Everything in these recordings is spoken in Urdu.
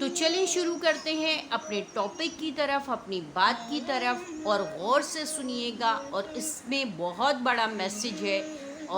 تو چلیں شروع کرتے ہیں اپنے ٹاپک کی طرف، اپنی بات کی طرف، اور غور سے سنیے گا، اور اس میں بہت بڑا میسج ہے،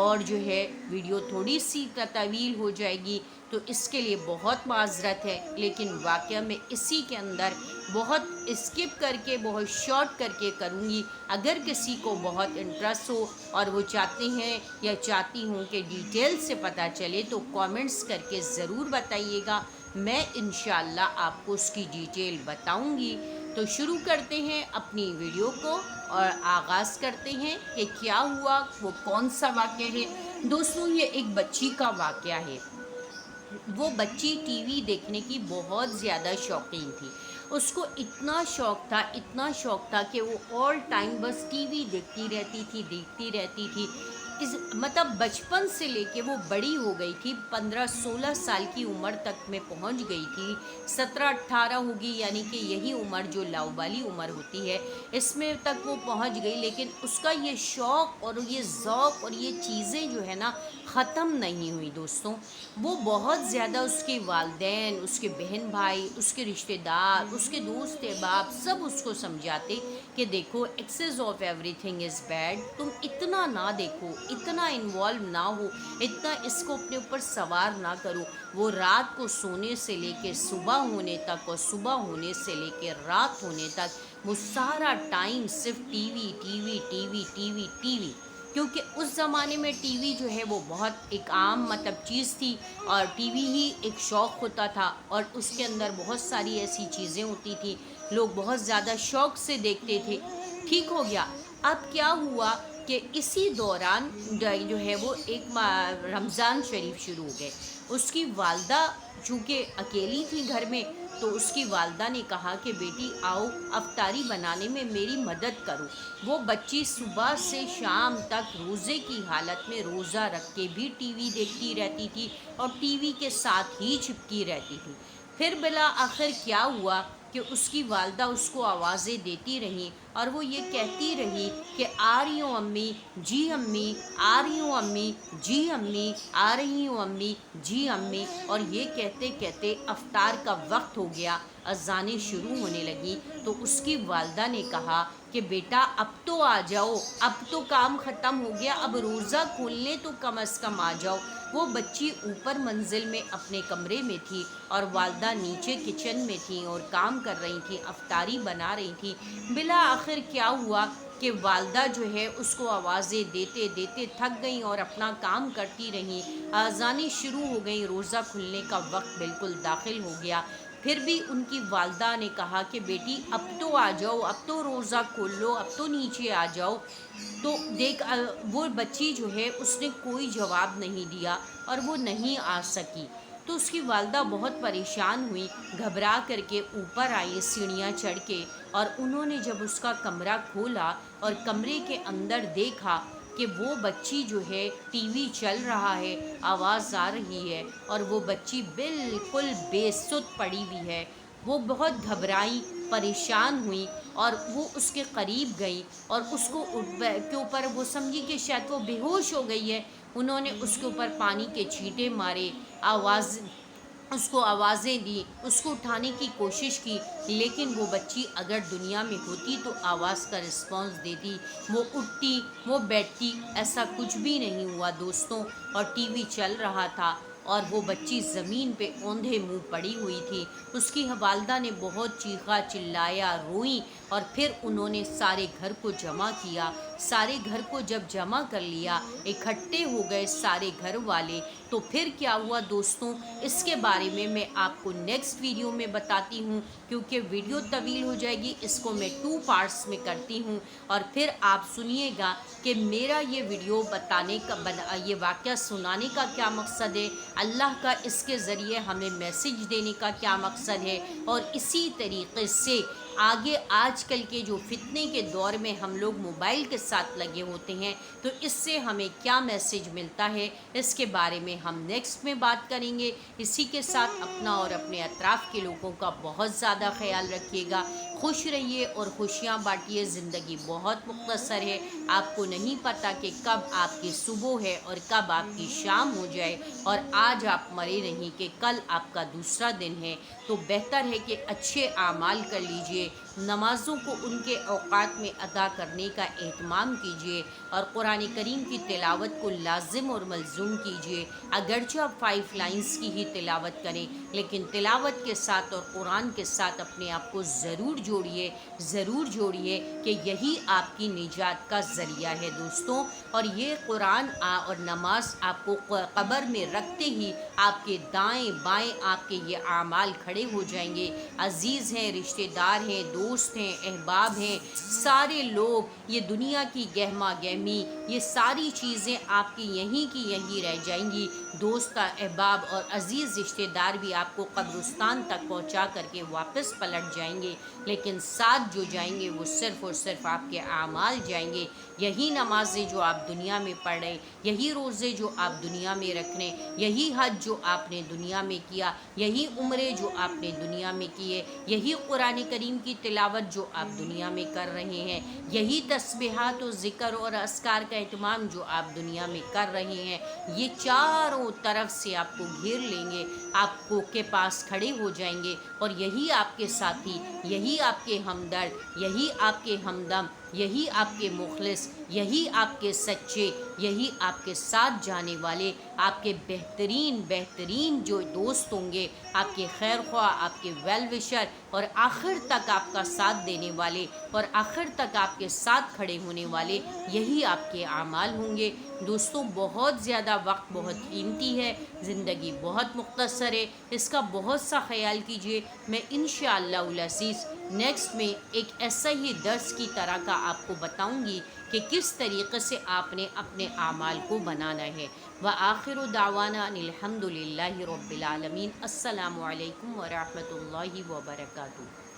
اور جو ہے ویڈیو تھوڑی سی طویل ہو جائے گی تو اس کے لیے بہت معذرت ہے، لیکن واقعہ میں اسی کے اندر بہت اسکپ کر کے، بہت شارٹ کر کے کروں گی۔ اگر کسی کو بہت انٹرسٹ ہو اور وہ چاہتے ہیں یا چاہتی ہوں کہ ڈیٹیل سے پتہ چلے تو کامنٹس کر کے ضرور بتائیے گا، میں انشاءاللہ آپ کو اس کی ڈیٹیل بتاؤں گی۔ تو شروع کرتے ہیں اپنی ویڈیو کو اور آغاز کرتے ہیں کہ کیا ہوا، وہ کون سا واقعہ ہے۔ دوستوں، یہ ایک بچی کا واقعہ ہے۔ وہ بچی ٹی وی دیکھنے کی بہت زیادہ شوقین تھی۔ اس کو اتنا شوق تھا کہ وہ آل ٹائم بس ٹی وی دیکھتی رہتی تھی۔ مطلب بچپن سے لے کے وہ بڑی ہو گئی تھی، 15-16 سال کی عمر تک میں پہنچ گئی تھی، 17-18 ہوگی، یعنی کہ یہی عمر جو لاؤبالی عمر ہوتی ہے، اس میں تک وہ پہنچ گئی، لیکن اس کا یہ شوق اور یہ ذوق اور یہ چیزیں جو ہے نا ختم نہیں ہوئی دوستوں۔ وہ بہت زیادہ اس کے والدین، اس کے بہن بھائی، اس کے رشتہ دار، اس کے دوست احباب سب اس کو سمجھاتے کہ دیکھو access of every thing is bad, تم اتنا نہ دیکھو، اتنا انوالو نہ ہو، اتنا اس کو اپنے اوپر سوار نہ کرو۔ وہ رات کو سونے سے لے کے صبح ہونے تک اور صبح ہونے سے لے کے رات ہونے تک وہ سارا ٹائم صرف T V T V T V T V T V, کیونکہ اس زمانے میں ٹی وی جو ہے وہ بہت ایک عام مطلب چیز تھی، اور ٹی وی ہی ایک شوق ہوتا تھا، اور اس کے اندر بہت ساری ایسی چیزیں ہوتی تھیں، لوگ بہت زیادہ شوق سے دیکھتے تھے۔ ٹھیک ہو گیا۔ اب کیا ہوا کہ اسی دوران جو ہے وہ ایک رمضان شریف شروع ہو گئے۔ اس کی والدہ چونکہ اکیلی تھی گھر میں، تو اس کی والدہ نے کہا کہ بیٹی آؤ افطاری بنانے میں میری مدد کرو۔ وہ بچی صبح سے شام تک روزے کی حالت میں روزہ رکھ کے بھی ٹی وی دیکھتی رہتی تھی اور ٹی وی کے ساتھ ہی چپکی رہتی تھی۔ پھر بالآخر کیا ہوا کہ اس کی والدہ اس کو آوازیں دیتی رہیں اور وہ یہ کہتی رہی کہ آ رہی ہوں امی، جی امی، آ رہی ہوں امی، جی امی، آ رہی ہوں امی، جی امی، اور یہ کہتے کہتے افطار کا وقت ہو گیا، اذانیں شروع ہونے لگیں۔ تو اس کی والدہ نے کہا کہ بیٹا اب تو آ جاؤ، اب تو کام ختم ہو گیا، اب روزہ کھولنے تو کم از کم آ جاؤ۔ وہ بچی اوپر منزل میں اپنے کمرے میں تھی اور والدہ نیچے کچن میں تھیں اور کام کر رہی تھیں، افطاری بنا رہی تھیں۔ بالآخر کیا ہوا کہ والدہ جو ہے اس کو آوازیں دیتے دیتے تھک گئیں اور اپنا کام کرتی رہیں، اذانیں شروع ہو گئیں، روزہ کھلنے کا وقت بالکل داخل ہو گیا۔ پھر بھی ان کی والدہ نے کہا کہ بیٹی اب تو آ جاؤ، اب تو روزہ کھول لو، اب تو نیچے آ جاؤ۔ تو وہ بچی جو ہے اس نے کوئی جواب نہیں دیا اور وہ نہیں آ سکی۔ تو اس کی والدہ بہت پریشان ہوئی، گھبرا کر کے اوپر آئی سیڑھیاں چڑھ کے، اور انہوں نے جب اس کا کمرہ کھولا اور کمرے کے اندر دیکھا کہ وہ بچی جو ہے ٹی وی چل رہا ہے، آواز آ رہی ہے، اور وہ بچی بالکل بے سدھ پڑی ہوئی ہے۔ وہ بہت گھبرائی، پریشان ہوئی، اور وہ اس کے قریب گئی اور اس کو کے اوپر وہ سمجھی کہ شاید وہ بے ہوش ہو گئی ہے۔ انہوں نے اس کے اوپر پانی کے چھینٹے مارے، اس کو آوازیں دی، اس کو اٹھانے کی کوشش کی، لیکن وہ بچی اگر دنیا میں ہوتی تو آواز کا رسپانس دیتی، وہ اٹھتی، وہ بیٹھتی، ایسا کچھ بھی نہیں ہوا دوستوں، اور ٹی وی چل رہا تھا اور وہ بچی زمین پہ اوندھے منہ پڑی ہوئی تھی۔ اس کی والدہ نے بہت چیخا چلایا، روئیں، اور پھر انہوں نے سارے گھر کو جمع کیا۔ سارے گھر کو جب جمع کر لیا، اکٹھے ہو گئے سارے گھر والے، تو پھر کیا ہوا دوستوں، اس کے بارے میں آپ کو نیکسٹ ویڈیو میں بتاتی ہوں، کیونکہ ویڈیو طویل ہو جائے گی، اس کو میں 2 پارٹس میں کرتی ہوں، اور پھر آپ سنیے گا کہ میرا یہ ویڈیو بتانے کا یہ واقعہ سنانے کا کیا مقصد ہے، اللہ کا اس کے ذریعے ہمیں میسج دینے کا کیا مقصد ہے، اور اسی طریقے سے آگے آج کل کے جو فتنے کے دور میں ہم لوگ موبائل کے ساتھ لگے ہوتے ہیں، تو اس سے ہمیں کیا میسج ملتا ہے، اس کے بارے میں ہم نیکسٹ میں بات کریں گے۔ اسی کے ساتھ اپنا اور اپنے اطراف کے لوگوں کا بہت زیادہ خیال رکھیے گا، خوش رہیے اور خوشیاں بانٹیے، زندگی بہت مختصر ہے۔ آپ کو نہیں پتہ کہ کب آپ کی صبح ہے اور کب آپ کی شام ہو جائے، اور آج آپ مرے نہیں کہ کل آپ کا دوسرا دن ہے۔ تو بہتر ہے کہ اچھے اعمال کر لیجئے، نمازوں کو ان کے اوقات میں ادا کرنے کا اہتمام کیجئے، اور قرآن کریم کی تلاوت کو لازم اور ملزوم کیجئے۔ اگرچہ آپ 5 لائنز کی ہی تلاوت کریں، لیکن تلاوت کے ساتھ اور قرآن کے ساتھ اپنے آپ کو ضرور جوڑیے کہ یہی آپ کی نجات کا ذریعہ ہے دوستوں۔ اور یہ قرآن اور نماز آپ کو قبر میں رکھتے ہی آپ کے دائیں بائیں آپ کے یہ اعمال کھڑے ہو جائیں گے۔ عزیز ہیں، رشتہ دار ہیں، دوست ہیں، احباب ہیں، سارے لوگ، یہ دنیا کی گہما گہمی، یہ ساری چیزیں آپ کی یہیں رہ جائیں گی۔ دوست، احباب اور عزیز رشتہ دار بھی آپ کو قبرستان تک پہنچا کر کے واپس پلٹ جائیں گے، لیکن ساتھ جو جائیں گے وہ صرف اور صرف آپ کے اعمال جائیں گے۔ یہی نمازیں جو آپ دنیا میں پڑھ رہے، یہی روزے جو آپ دنیا میں رکھ رہے، یہی حج جو آپ نے دنیا میں کیا، یہی عمرے جو آپ نے دنیا میں کیے، یہی قرآن کریم کی تلاوت جو آپ دنیا میں کر رہے ہیں، یہی تسبیحات و ذکر اور اذکار کا اہتمام جو آپ دنیا میں کر رہے ہیں، یہ چاروں طرف سے آپ کو گھیر لیں گے، آپ کو کے پاس کھڑے ہو جائیں گے، اور یہی آپ کے ساتھی، یہی آپ کے ہمدرد، یہی آپ کے ہمدم، یہی آپ کے مخلص، یہی آپ کے سچے، یہی آپ کے ساتھ جانے والے، آپ کے بہترین جو دوست ہوں گے، آپ کے خیر خواہ، آپ کے ویل وشر، اور آخر تک آپ کا ساتھ دینے والے، اور آخر تک آپ کے ساتھ کھڑے ہونے والے، یہی آپ کے اعمال ہوں گے۔ دوستوں، بہت زیادہ وقت بہت قیمتی ہے، زندگی بہت مختصر ہے، اس کا بہت سا خیال کیجئے۔ میں انشاءاللہ العزیز نیکسٹ میں ایک ایسا ہی درس کی طرح کا آپ کو بتاؤں گی کہ کس طریقے سے آپ نے اپنے اعمال کو بنانا ہے۔ وآخر دعوانا ان الحمد للہ رب العالمین۔ السلام علیکم ورحمۃ اللہ وبرکاتہ۔